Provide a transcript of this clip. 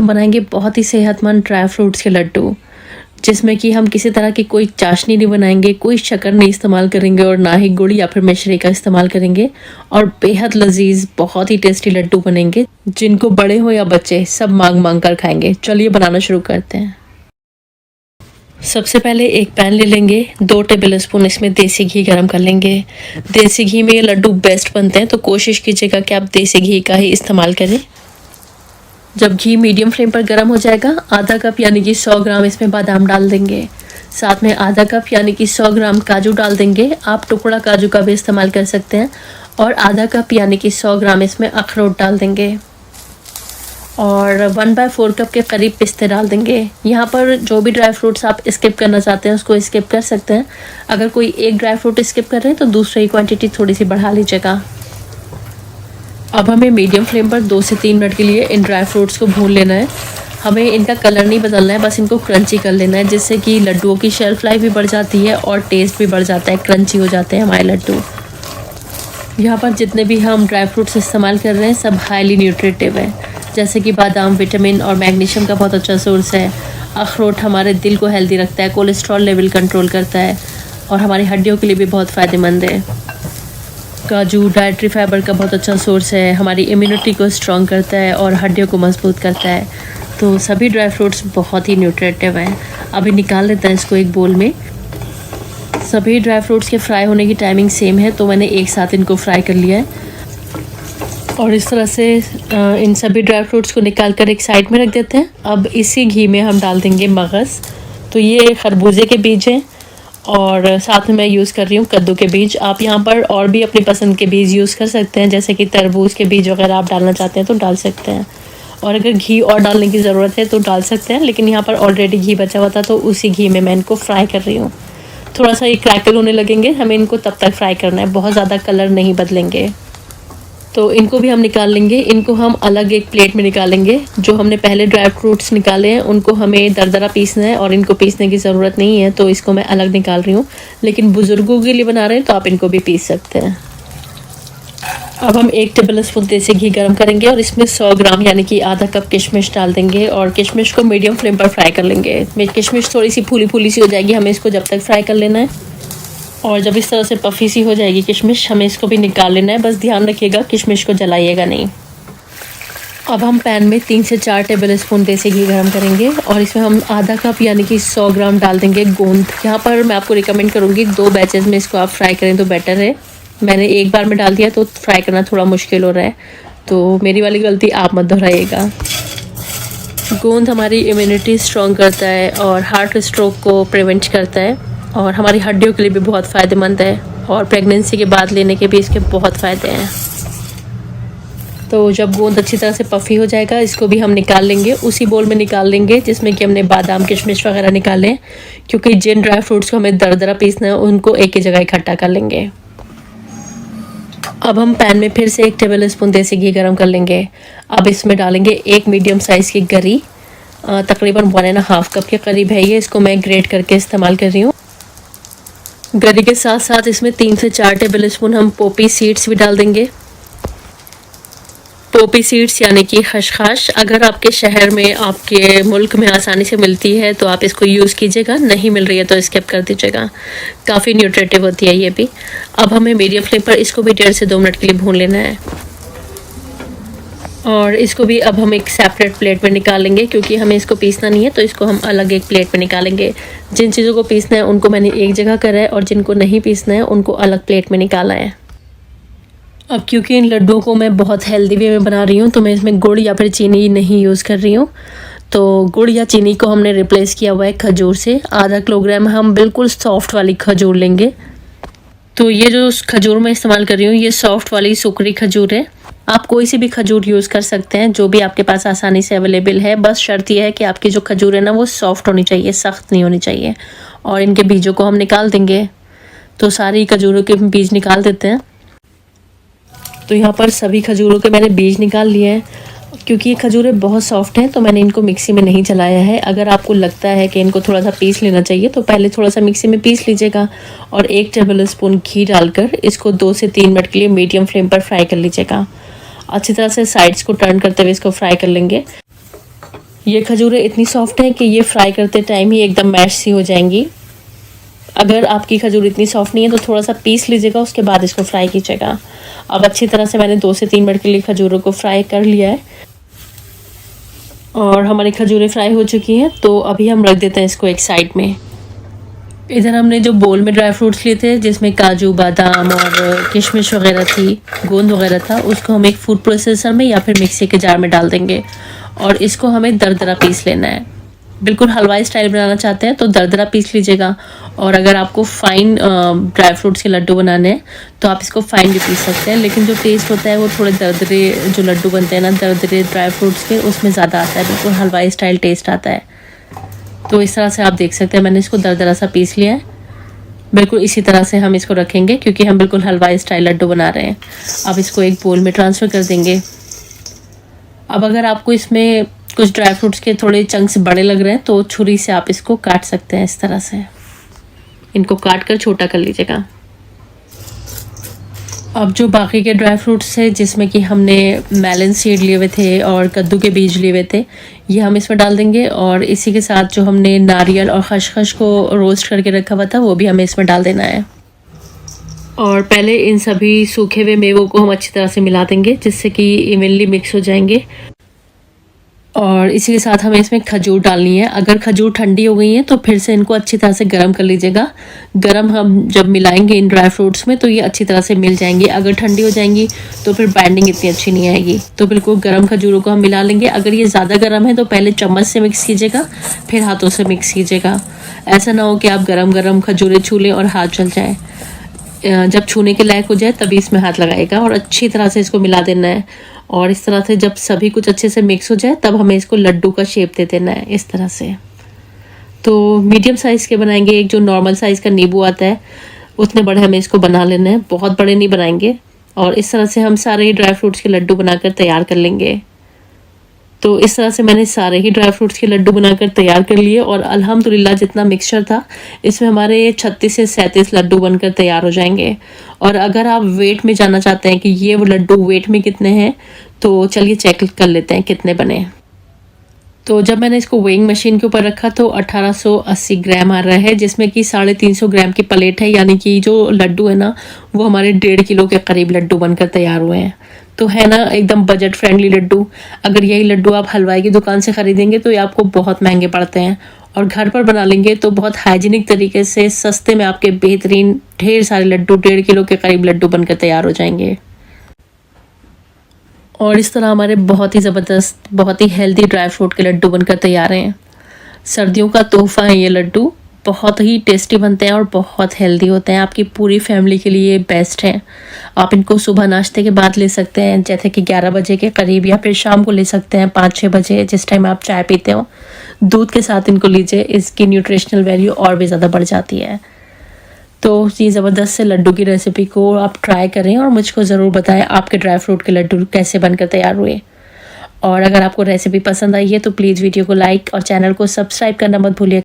हम बनाएंगे बहुत ही सेहतमंद ड्राई फ्रूट्स के लड्डू, जिसमें कि हम किसी तरह की कोई चाशनी नहीं बनाएंगे, कोई शक्कर नहीं इस्तेमाल करेंगे और ना ही गुड़ या फिर मिश्री का इस्तेमाल करेंगे। और बेहद लजीज बहुत ही टेस्टी लड्डू बनेंगे, जिनको बड़े हो या बच्चे सब मांग मांग कर खाएंगे। चलिए बनाना शुरू करते हैं। सबसे पहले एक पैन ले लेंगे, 2 टेबल स्पून इसमें देसी घी गरम कर लेंगे। देसी घी में ये लड्डू बेस्ट बनते हैं, तो कोशिश कीजिएगा कि आप देसी घी का ही इस्तेमाल करें। जब घी मीडियम फ्लेम पर गर्म हो जाएगा, आधा कप यानी कि 100 ग्राम इसमें बादाम डाल देंगे। साथ में आधा कप यानी कि 100 ग्राम काजू डाल देंगे। आप टुकड़ा काजू का भी इस्तेमाल कर सकते हैं। और आधा कप यानी कि 100 ग्राम इसमें अखरोट डाल देंगे। और 1/4 कप के करीब पिस्ते डाल देंगे। यहाँ पर जो भी ड्राई फ्रूट्स आप स्किप करना चाहते हैं उसको स्किप कर सकते हैं। अगर कोई एक ड्राई फ्रूट स्किप कर रहे हैं तो दूसरी क्वांटिटी थोड़ी सी बढ़ा लीजिएगा। अब हमें मीडियम फ्लेम पर 2 से 3 मिनट के लिए इन ड्राई फ्रूट्स को भून लेना है। हमें इनका कलर नहीं बदलना है, बस इनको क्रंची कर लेना है, जिससे कि लड्डुओं की शेल्फ लाइफ भी बढ़ जाती है और टेस्ट भी बढ़ जाता है, क्रंची हो जाते हैं हमारे लड्डू। यहाँ पर जितने भी हम ड्राई फ्रूट्स इस्तेमाल कर रहे हैं सब हाईली न्यूट्रिटिव है, जैसे कि बादाम विटामिन और मैग्नीशियम का बहुत अच्छा सोर्स है। अखरोट हमारे दिल को हेल्दी रखता है, कोलेस्ट्रॉल लेवल कंट्रोल करता है और हमारी हड्डियों के लिए भी बहुत फ़ायदेमंद है। काजू डाइट्री फाइबर का बहुत अच्छा सोर्स है, हमारी इम्यूनिटी को स्ट्रॉन्ग करता है और हड्डियों को मजबूत करता है। तो सभी ड्राई फ्रूट्स बहुत ही न्यूट्रिटिव हैं। अभी निकाल लेते हैं इसको एक बोल में। सभी ड्राई फ्रूट्स के फ्राई होने की टाइमिंग सेम है, तो मैंने एक साथ इनको फ्राई कर लिया है। और इस तरह से इन सभी ड्राई फ्रूट्स को निकाल कर एक साइड में रख देते हैं। अब इसी घी में हम डाल देंगे मगज़। तो ये खरबूजे के बीज हैं और साथ में मैं यूज़ कर रही हूँ कद्दू के बीज। आप यहाँ पर और भी अपनी पसंद के बीज यूज़ कर सकते हैं, जैसे कि तरबूज के बीज वगैरह आप डालना चाहते हैं तो डाल सकते हैं। और अगर घी और डालने की ज़रूरत है तो डाल सकते हैं, लेकिन यहाँ पर ऑलरेडी घी बचा हुआ था तो उसी घी में मैं इनको फ्राई कर रही हूँ। थोड़ा सा ये क्रैकल होने लगेंगे, हमें इनको तब तक फ्राई करना है, बहुत ज़्यादा कलर नहीं बदलेंगे। तो इनको भी हम निकाल लेंगे। इनको हम अलग एक प्लेट में निकालेंगे। जो हमने पहले ड्राई फ्रूट्स निकाले हैं उनको हमें दरदरा पीसना है और इनको पीसने की ज़रूरत नहीं है, तो इसको मैं अलग निकाल रही हूँ। लेकिन बुज़ुर्गों के लिए बना रहे हैं तो आप इनको भी पीस सकते हैं। अब हम 1 टेबल स्पून देसी घी गर्म करेंगे और इसमें 100 ग्राम यानी कि आधा कप किशमिश डाल देंगे और किशमिश को मीडियम फ्लेम पर फ्राई कर लेंगे। किशमिश थोड़ी सी फूली फूली सी हो जाएगी, हमें इसको जब तक फ्राई कर लेना है। और जब इस तरह से पफ़ी सी हो जाएगी किशमिश, हमें इसको भी निकाल लेना है। बस ध्यान रखिएगा किशमिश को जलाइएगा नहीं। अब हम पैन में 3 से 4 टेबल स्पून देसी घी गर्म करेंगे और इसमें हम आधा कप यानी कि 100 ग्राम डाल देंगे गोंद। यहाँ पर मैं आपको रिकमेंड करूँगी 2 बैचेज़ में इसको आप फ्राई करें तो बेटर है। मैंने एक बार में डाल दिया तो फ्राई करना थोड़ा मुश्किल हो रहा है, तो मेरी वाली गलती आप मत दोहराइएगा। गोंद हमारी इम्यूनिटी स्ट्रॉन्ग करता है और हार्ट स्ट्रोक को प्रिवेंट करता है और हमारी हड्डियों के लिए भी बहुत फ़ायदेमंद है और प्रेगनेंसी के बाद लेने के भी इसके बहुत फ़ायदे हैं। तो जब गोंद अच्छी तरह से पफ़ी हो जाएगा, इसको भी हम निकाल लेंगे। उसी बोल में निकाल लेंगे जिसमें कि हमने बादाम किशमिश वगैरह निकाले हैं, क्योंकि जिन ड्राई फ्रूट्स को हमें दरदरा पीसना है उनको एक ही जगह इकट्ठा कर लेंगे। अब हम पैन में फिर से 1 टेबल स्पून देसी घी गर्म कर लेंगे। अब इसमें डालेंगे एक मीडियम साइज़ की गरी, तकरीबन 1.5 कप के करीब है ये। इसको मैं ग्रेट करके इस्तेमाल कर रही हूँ। गरी के साथ साथ इसमें 3 से 4 टेबल स्पून हम पोपी सीड्स भी डाल देंगे। पोपी सीड्स यानी कि खसखस, अगर आपके शहर में, आपके मुल्क में आसानी से मिलती है तो आप इसको यूज़ कीजिएगा, नहीं मिल रही है तो स्किप कर दीजिएगा। काफ़ी न्यूट्रिटिव होती है ये भी। अब हमें मीडियम फ्लेम पर इसको भी 1.5 से 2 मिनट के लिए भून लेना है। और इसको भी अब हम एक सेपरेट प्लेट में निकाल लेंगे, क्योंकि हमें इसको पीसना नहीं है, तो इसको हम अलग एक प्लेट में निकालेंगे। जिन चीज़ों को पीसना है उनको मैंने एक जगह करा है और जिनको नहीं पीसना है उनको अलग प्लेट में निकाला है। अब क्योंकि इन लड्डुओं को मैं बहुत हेल्दी वे में बना रही हूँ तो मैं इसमें गुड़ या फिर चीनी नहीं यूज़ कर रही हूँ। तो गुड़ या चीनी को हमने रिप्लेस किया हुआ है खजूर से। आधा किलोग्राम हम बिल्कुल सॉफ्ट वाली खजूर लेंगे। तो ये जो खजूर मैं इस्तेमाल कर रही हूँ ये सॉफ्ट वाली सुकरी खजूर है। आप कोई सी भी खजूर यूज़ कर सकते हैं जो भी आपके पास आसानी से अवेलेबल है। बस शर्त यह है कि आपकी जो खजूर है ना वो सॉफ्ट होनी चाहिए, सख्त नहीं होनी चाहिए। और इनके बीजों को हम निकाल देंगे। तो सारी खजूरों के बीज निकाल देते हैं। तो यहाँ पर सभी खजूरों के मैंने बीज निकाल लिए हैं। क्योंकि ये खजूरें बहुत सॉफ्ट हैं तो मैंने इनको मिक्सी में नहीं चलाया है। अगर आपको लगता है कि इनको थोड़ा सा पीस लेना चाहिए तो पहले थोड़ा सा मिक्सी में पीस लीजिएगा और 1 टेबल स्पून घी डालकर इसको 2 से 3 मिनट के लिए मीडियम फ्लेम पर फ्राई कर लीजिएगा। अच्छी तरह से साइड्स को टर्न करते हुए इसको फ्राई कर लेंगे। ये खजूरें इतनी सॉफ्ट हैं कि ये फ्राई करते टाइम ही एकदम मैश सी हो जाएंगी। अगर आपकी खजूर इतनी सॉफ्ट नहीं है तो थोड़ा सा पीस लीजिएगा, उसके बाद इसको फ्राई कीजिएगा। अब अच्छी तरह से मैंने 2 से 3 मिनट के लिए खजूरों को फ्राई कर लिया है और हमारी खजूरें फ्राई हो चुकी हैं। तो अभी हम रख देते हैं इसको एक साइड में। इधर हमने जो बोल में ड्राई फ्रूट्स लिए थे जिसमें काजू, बादाम और किशमिश वगैरह थी, गोंद वगैरह था, उसको हम एक फूड प्रोसेसर में या फिर मिक्सी के जार में डाल देंगे और इसको हमें दरदरा पीस लेना है। बिल्कुल हलवाई स्टाइल बनाना चाहते हैं तो दरदरा पीस लीजिएगा। और अगर आपको फ़ाइन ड्राई फ्रूट्स के लड्डू बनाने हैं तो आप इसको फ़ाइन भी पीस सकते हैं, लेकिन जो टेस्ट होता है वो थोड़े दरदरे जो लड्डू बनते हैं ना दरदरे ड्राई फ्रूट्स के, उसमें ज़्यादा आता है, बिल्कुल हलवाई स्टाइल टेस्ट आता है। तो इस तरह से आप देख सकते हैं मैंने इसको दरदरा सा पीस लिया है। बिल्कुल इसी तरह से हम इसको रखेंगे क्योंकि हम बिल्कुल हलवाई स्टाइल लड्डू बना रहे हैं। अब इसको एक बोल में ट्रांसफ़र कर देंगे। अब अगर आपको इसमें कुछ ड्राई फ्रूट्स के थोड़े चंक्स बड़े लग रहे हैं तो छुरी से आप इसको काट सकते हैं। इस तरह से इनको काट कर छोटा कर लीजिएगा। अब जो बाकी के ड्राई फ्रूट्स थे जिसमें कि हमने मेलन सीड लिए हुए थे और कद्दू के बीज लिए हुए थे, ये हम इसमें डाल देंगे। और इसी के साथ जो हमने नारियल और खसखस को रोस्ट करके रखा हुआ था वो भी हमें इसमें डाल देना है। और पहले इन सभी सूखे हुए मेवों को हम अच्छी तरह से मिला देंगे जिससे कि इवनली मिक्स हो जाएंगे। और इसी के साथ हमें इसमें खजूर डालनी है। अगर खजूर ठंडी हो गई है तो फिर से इनको अच्छी तरह से गर्म कर लीजिएगा। गर्म हम जब मिलाएंगे इन ड्राई फ्रूट्स में तो ये अच्छी तरह से मिल जाएंगी। अगर ठंडी हो जाएंगी तो फिर बाइंडिंग इतनी अच्छी नहीं आएगी। तो बिल्कुल गर्म खजूरों को हम मिला लेंगे। अगर ये ज़्यादा गर्म है तो पहले चम्मच से मिक्स कीजिएगा, फिर हाथों से मिक्स कीजिएगा। ऐसा ना हो कि आप गरम गरम खजूरें छू लें और हाथ जल जाए। जब छूने के लायक हो जाए तभी इसमें हाथ लगाएगा और अच्छी तरह से इसको मिला देना है। और इस तरह से जब सभी कुछ अच्छे से मिक्स हो जाए तब हमें इसको लड्डू का शेप दे देना है इस तरह से। तो मीडियम साइज़ के बनाएंगे। एक जो नॉर्मल साइज़ का नींबू आता है उतने बड़े हमें इसको बना लेना है, बहुत बड़े नहीं बनाएंगे। और इस तरह से हम सारे ही ड्राई फ्रूट्स के लड्डू बनाकर तैयार कर लेंगे। तो इस तरह से मैंने सारे ही ड्राई फ्रूट्स के लड्डू बनाकर तैयार कर लिए और अल्हम्दुलिल्लाह जितना मिक्सचर था इसमें हमारे 36 से 37 लड्डू बनकर तैयार हो जाएंगे। और अगर आप वेट में जानना चाहते हैं कि ये वो लड्डू वेट में कितने हैं तो चलिए चेक कर लेते हैं कितने बने। तो जब मैंने इसको वेइंग मशीन के ऊपर रखा तो 1880 ग्राम आ रहा है, जिसमें कि 350 ग्राम की प्लेट है, यानी कि जो लड्डू है ना वो हमारे 1.5 किलो के करीब लड्डू बनकर तैयार हुए हैं। तो है ना एकदम बजट फ्रेंडली लड्डू। अगर यही लड्डू आप हलवाई की दुकान से ख़रीदेंगे तो ये आपको बहुत महंगे पड़ते हैं और घर पर बना लेंगे तो बहुत हाइजीनिक तरीके से सस्ते में आपके बेहतरीन ढेर सारे लड्डू 1.5 किलो के करीब लड्डू बनकर तैयार हो जाएंगे। और इस तरह हमारे बहुत ही ज़बरदस्त, बहुत ही हेल्दी ड्राई फ्रूट के लड्डू बनकर तैयार हैं। सर्दियों का तोहफ़ा है ये लड्डू, बहुत ही टेस्टी बनते हैं और बहुत हेल्दी होते हैं। आपकी पूरी फैमिली के लिए बेस्ट हैं। आप इनको सुबह नाश्ते के बाद ले सकते हैं, जैसे कि 11 बजे के करीब, या फिर शाम को ले सकते हैं 5-6 बजे, जिस टाइम आप चाय पीते हो। दूध के साथ इनको लीजिए, इसकी न्यूट्रिशनल वैल्यू और भी ज़्यादा बढ़ जाती है। तो ये ज़बरदस्त से लड्डू की रेसिपी को आप ट्राई करें और मुझको ज़रूर बताएं आपके ड्राई फ्रूट के लड्डू कैसे बनकर तैयार हुए। और अगर आपको रेसिपी पसंद आई है तो प्लीज़ वीडियो को लाइक और चैनल को सब्सक्राइब करना मत भूलिए।